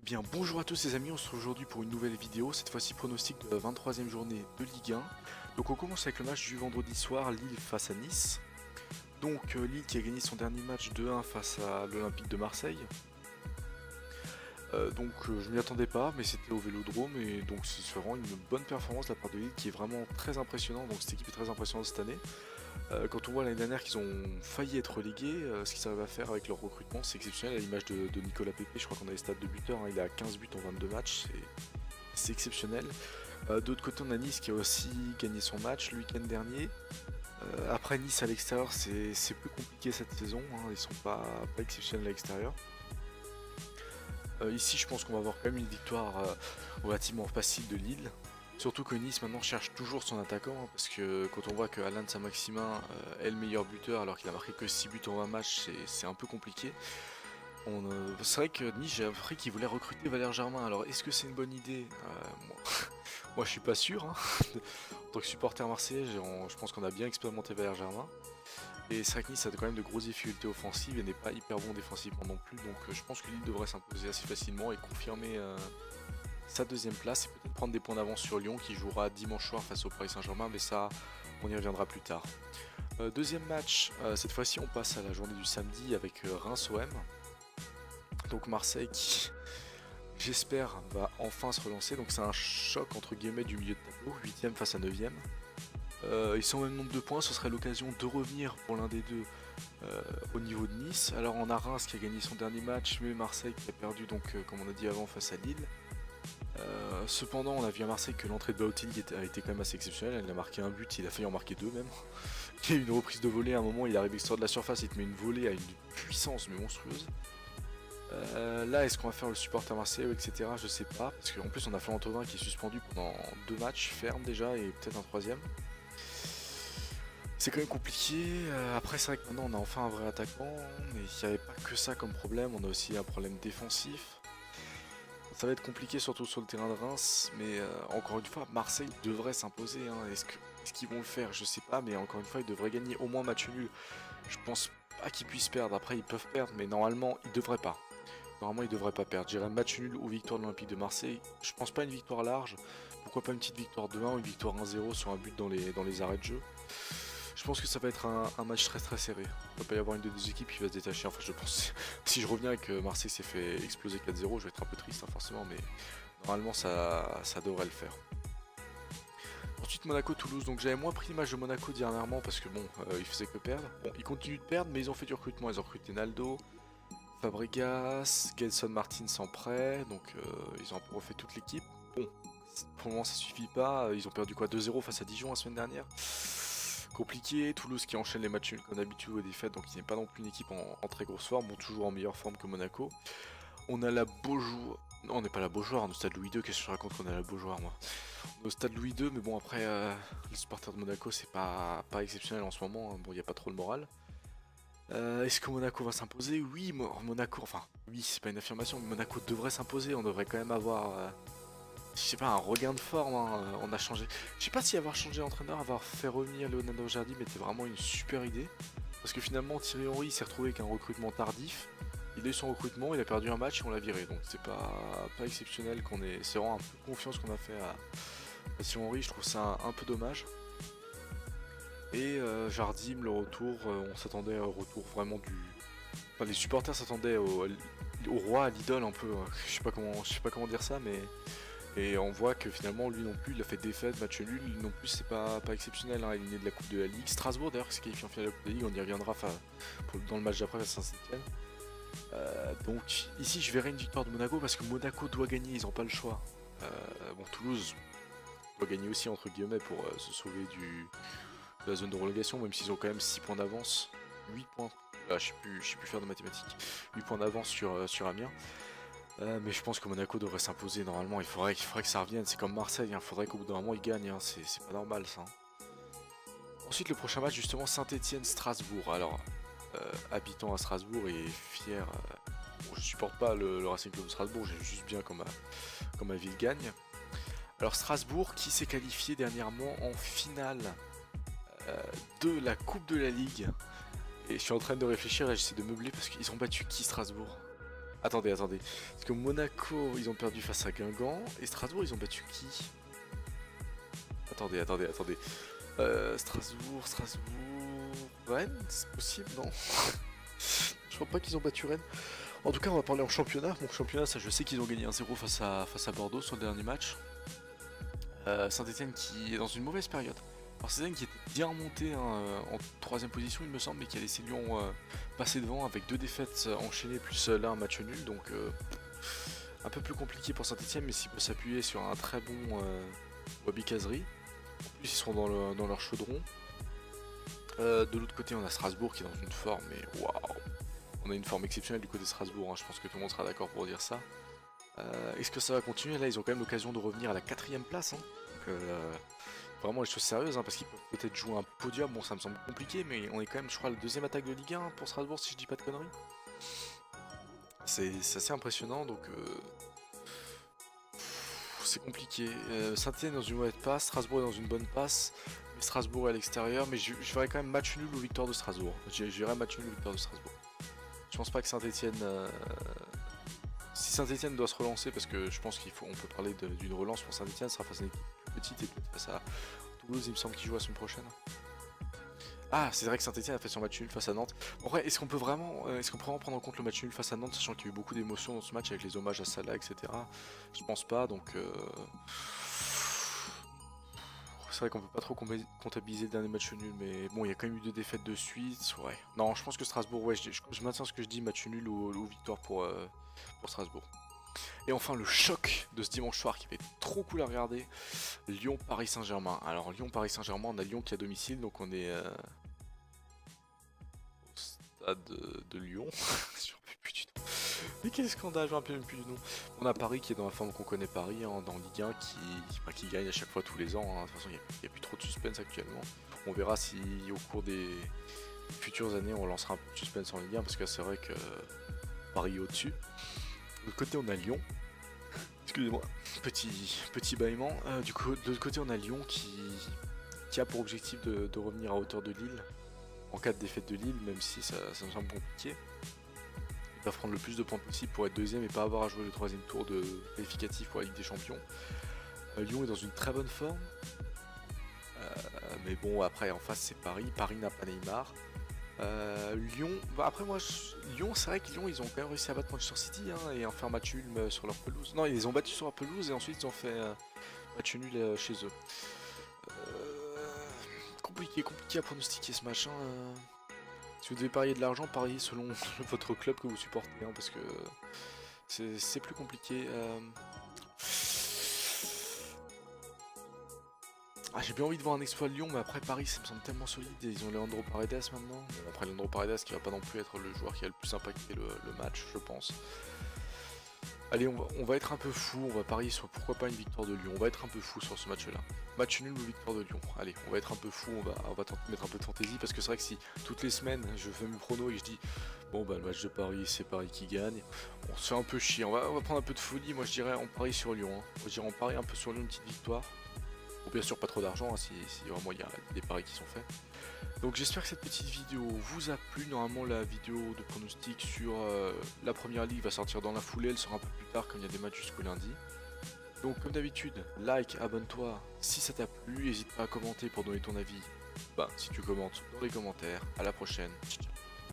Eh bien bonjour à tous les amis, on se retrouve aujourd'hui pour une nouvelle vidéo, cette fois-ci pronostic de la 23e journée de Ligue 1. Donc on commence avec le match du vendredi soir, Lille face à Nice. Donc Lille qui a gagné son dernier match 2-1 face à l'Olympique de Marseille. Je m'y attendais pas, mais c'était au Vélodrome et donc c'est vraiment une bonne performance de la part de Lille qui est vraiment très impressionnante. Donc cette équipe est très impressionnante cette année. Quand on voit l'année dernière qu'ils ont failli être relégués, ce qu'ils arrivent à faire avec leur recrutement, c'est exceptionnel. À l'image de Nicolas Pepe, je crois qu'on a les stats de buteur, hein, il a 15 buts en 22 matchs, c'est exceptionnel. D'autre côté, on a Nice qui a aussi gagné son match le week-end dernier. Après Nice à l'extérieur, c'est plus compliqué cette saison, hein, ils sont pas exceptionnels à l'extérieur. Ici, je pense qu'on va avoir quand même une victoire relativement facile de Lille. Surtout que Nice maintenant cherche toujours son attaquant, hein, parce que quand on voit que Alan Saint-Maximin est le meilleur buteur alors qu'il a marqué que 6 buts en 20 matchs, c'est un peu compliqué. C'est vrai que Nice, j'ai appris qu'il voulait recruter Valère Germain, alors est-ce que c'est une bonne idée? Moi je suis pas sûr, hein. En tant que supporter marseillais, je pense qu'on a bien expérimenté Valère Germain. Et c'est vrai que Nice a quand même de grosses difficultés offensives et n'est pas hyper bon défensivement non plus, donc je pense que Lille devrait s'imposer assez facilement et confirmer sa deuxième place et peut-être prendre des points d'avance sur Lyon qui jouera dimanche soir face au Paris Saint-Germain, mais ça on y reviendra plus tard. Deuxième match, cette fois-ci on passe à la journée du samedi avec Reims-OM. Donc Marseille qui j'espère va enfin se relancer, donc c'est un choc entre guillemets du milieu de tableau, 8ème face à 9ème. Ils sont au même nombre de points, ce serait l'occasion de revenir pour l'un des deux au niveau de Nice. Alors on a Reims qui a gagné son dernier match, mais Marseille qui a perdu donc comme on a dit avant face à Lille. Cependant, on a vu à Marseille que l'entrée de Balotelli a été quand même assez exceptionnelle. Il a marqué un but, il a failli en marquer deux même. Il y a eu une reprise de volée à un moment, il arrive extérieur de la surface, il te met une volée à une puissance mais monstrueuse. Là, est-ce qu'on va faire le supporter marseillais, etc. Je sais pas, parce qu'en plus on a Florent Thauvin qui est suspendu pendant 2 matchs fermes déjà et peut-être un troisième. C'est quand même compliqué. Après, c'est vrai que maintenant on a enfin un vrai attaquant, mais il n'y avait pas que ça comme problème, on a aussi un problème défensif. Ça va être compliqué surtout sur le terrain de Reims, mais encore une fois, Marseille devrait s'imposer. Hein. Est-ce qu'ils vont le faire? Je sais pas, mais encore une fois, ils devraient gagner au moins match nul. Je pense pas qu'ils puissent perdre. Après, ils peuvent perdre, mais normalement, ils devraient pas. Normalement, ils devraient pas perdre. J'irais match nul ou victoire de l'Olympique de Marseille. Je pense pas une victoire large. Pourquoi pas une petite victoire 2-1 ou une victoire 1-0 sur un but dans les arrêts de jeu. Je pense que ça va être un match très serré. Il va pas y avoir une des deux équipes qui va se détacher. Enfin, je pense. Si je reviens et que Marseille s'est fait exploser 4-0, je vais être un peu triste, hein, forcément, mais normalement ça devrait le faire. Ensuite, Monaco-Toulouse. Donc j'avais moins pris l'image de Monaco dernièrement parce que bon, ils faisaient que perdre. Bon, ils continuent de perdre, mais ils ont fait du recrutement. Ils ont recruté Naldo, Fabregas, Gelson Martins en prêt. Donc ils ont un peu refait toute l'équipe. Bon, pour le moment ça suffit pas. Ils ont perdu quoi 2-0 face à Dijon la semaine dernière. Compliqué, Toulouse qui enchaîne les matchs nuls comme d'habitude aux défaites, donc il n'est pas non plus une équipe en très grosse forme, bon toujours en meilleure forme que Monaco. On a la Beaujoire, non on n'est pas la Beaujoire, on est au stade Louis II, qu'est-ce que je raconte qu'on a la Beaujoire moi. On est au stade Louis II, mais bon après les supporters de Monaco c'est pas exceptionnel en ce moment, hein. Bon il n'y a pas trop le moral. Est-ce que Monaco va s'imposer? Oui, Monaco, enfin oui c'est pas une affirmation, mais Monaco devrait s'imposer, on devrait quand même avoir... je sais pas, un regain de forme, hein. On a changé. Je sais pas si avoir changé d'entraîneur, avoir fait revenir Leonardo Jardim était vraiment une super idée. Parce que finalement, Thierry Henry s'est retrouvé avec un recrutement tardif. Il a eu son recrutement, il a perdu un match et on l'a viré. Donc c'est pas exceptionnel qu'on ait. C'est vraiment un peu de confiance qu'on a fait à Thierry Henry, je trouve ça un peu dommage. Et Jardim, le retour, on s'attendait au retour vraiment du. Enfin, les supporters s'attendaient au roi, à l'idole un peu. Je sais pas comment dire ça, mais. Et on voit que finalement lui non plus il a fait défaite, match nul, non plus c'est pas exceptionnel, hein, il est de la Coupe de la Ligue. Strasbourg d'ailleurs qui s'est qualifié en finale de la Coupe de la Ligue, on y reviendra dans le match d'après face à Saint-Etienne. Donc ici je verrai une victoire de Monaco parce que Monaco doit gagner, ils n'ont pas le choix. Bon Toulouse doit gagner aussi entre guillemets pour se sauver de la zone de relégation, même s'ils ont quand même 6 points d'avance, 8 points, je sais plus faire de mathématiques, 8 points d'avance sur Amiens. Mais je pense que Monaco devrait s'imposer normalement, il faudrait que ça revienne, c'est comme Marseille, il faudrait qu'au bout d'un moment ils gagnent, hein. C'est pas normal ça. Ensuite le prochain match justement Saint-Etienne-Strasbourg. Alors habitant à Strasbourg et fier, bon, je supporte pas le Racing Club de Strasbourg, j'aime juste bien quand ma ville gagne. Alors Strasbourg qui s'est qualifié dernièrement en finale de la Coupe de la Ligue. Et je suis en train de réfléchir et j'essaie de meubler parce qu'ils ont battu qui Strasbourg? Attendez. Parce que Monaco, ils ont perdu face à Guingamp. Et Strasbourg, ils ont battu qui? Attendez. Strasbourg. Rennes, c'est possible, non? Je crois pas qu'ils ont battu Rennes. En tout cas, on va parler en championnat. Mon championnat, ça, je sais qu'ils ont gagné 1-0 face à Bordeaux sur le dernier match. Saint-Etienne qui est dans une mauvaise période. Alors Saint-Etienne qui était bien remonté hein, en troisième position, il me semble, mais qui a laissé Lyon passer devant avec 2 défaites enchaînées plus là un match nul. Donc un peu plus compliqué pour Saint-Etienne, mais s'il peut s'appuyer sur un très bon Wabi Kazri. En plus, ils seront dans leur chaudron. De l'autre côté, on a Strasbourg qui est dans une forme, mais waouh! On a une forme exceptionnelle du côté de Strasbourg, hein, je pense que tout le monde sera d'accord pour dire ça. Est-ce que ça va continuer? Là, ils ont quand même l'occasion de revenir à la 4ème place. Hein. Donc, vraiment les choses sérieuses, hein, parce qu'ils peuvent peut-être jouer un podium. Bon, ça me semble compliqué, mais on est quand même, je crois, la 2ème attaque de Ligue 1 pour Strasbourg, si je dis pas de conneries. C'est assez impressionnant, donc c'est compliqué. Saint-Etienne dans une mauvaise passe, Strasbourg est dans une bonne passe, mais Strasbourg est à l'extérieur. Mais je verrais quand même match nul ou victoire de Strasbourg. J'irais match nul ou victoire de Strasbourg. Je pense pas que Saint-Etienne. Si Saint-Etienne doit se relancer, parce que je pense qu'on peut parler d'une relance pour Saint-Etienne, ça sera face à une équipe plus petite et peut-être face à Toulouse, il me semble qu'il joue la semaine prochaine. Ah, c'est vrai que Saint-Etienne a fait son match nul face à Nantes. En vrai, est-ce qu'on peut vraiment prendre en compte le match nul face à Nantes, sachant qu'il y a eu beaucoup d'émotions dans ce match avec les hommages à Salah, etc. Je pense pas, donc c'est vrai qu'on peut pas trop comptabiliser le dernier match nul, mais bon, il y a quand même eu 2 défaites de suite. Ouais. Non, je pense que Strasbourg, ouais, je maintiens ce que je dis, match nul ou victoire pour Strasbourg. Et enfin, le choc de ce dimanche soir qui va être trop cool à regarder, Lyon-Paris Saint-Germain. Alors, Lyon-Paris Saint-Germain, on a Lyon qui est à domicile, donc on est au stade de Lyon. Je me rappelle plus du nom. Mais quel scandale, je me rappelle même plus du nom. On a Paris qui est dans la forme qu'on connaît Paris, hein, dans Ligue 1, qui gagne à chaque fois tous les ans. Hein. De toute façon, il n'y a plus trop de suspense actuellement. On verra si au cours des futures années, on lancera un peu de suspense en Ligue 1, parce que c'est vrai que Paris est au-dessus. De l'autre côté, on a Lyon. Excusez-moi, petit bâillement. De l'autre côté, on a Lyon qui a pour objectif de revenir à hauteur de Lille en cas de défaite de Lille, même si ça me semble compliqué. Ils doivent prendre le plus de points possible pour être 2ème et pas avoir à jouer le 3ème tour de qualificatif pour la Ligue des Champions. Lyon est dans une très bonne forme. Mais bon, après, en face, c'est Paris. Paris n'a pas Neymar. Lyon, bah après moi, Lyon, c'est vrai que Lyon, ils ont quand même réussi à battre Manchester City hein, et en faire match nul sur leur pelouse. Non, ils les ont battus sur leur pelouse et ensuite ils ont fait match nul chez eux. Compliqué à pronostiquer ce match. Hein. Si vous devez parier de l'argent, pariez selon votre club que vous supportez, hein, parce que c'est plus compliqué. Ah, j'ai bien envie de voir un exploit de Lyon, mais après Paris, ça me semble tellement solide. Et ils ont Leandro Paredes maintenant. Bon, après Leandro Paredes qui va pas non plus être le joueur qui a le plus impacté le match, je pense. Allez, on va être un peu fou, on va parier sur pourquoi pas une victoire de Lyon. On va être un peu fou sur ce match-là. Match nul ou victoire de Lyon. Allez, on va être un peu fou, on va tenter de mettre un peu de fantaisie, parce que c'est vrai que si toutes les semaines je fais mes pronos et je dis bon bah le match de Paris, c'est Paris qui gagne, on se fait un peu chier. On va prendre un peu de folie. Moi je dirais on parie sur Lyon. Hein. Moi je dirais on parie un peu sur Lyon, une petite victoire. Bon, bien sûr pas trop d'argent hein, si vraiment il y a des paris qui sont faits. Donc j'espère que cette petite vidéo vous a plu. Normalement la vidéo de pronostic sur la première ligue va sortir dans la foulée, elle sera un peu plus tard comme il y a des matchs jusqu'au lundi. Donc comme d'habitude, like, abonne-toi si ça t'a plu, n'hésite pas à commenter pour donner ton avis. Bah si tu commentes dans les commentaires, à la prochaine. Ciao, ciao.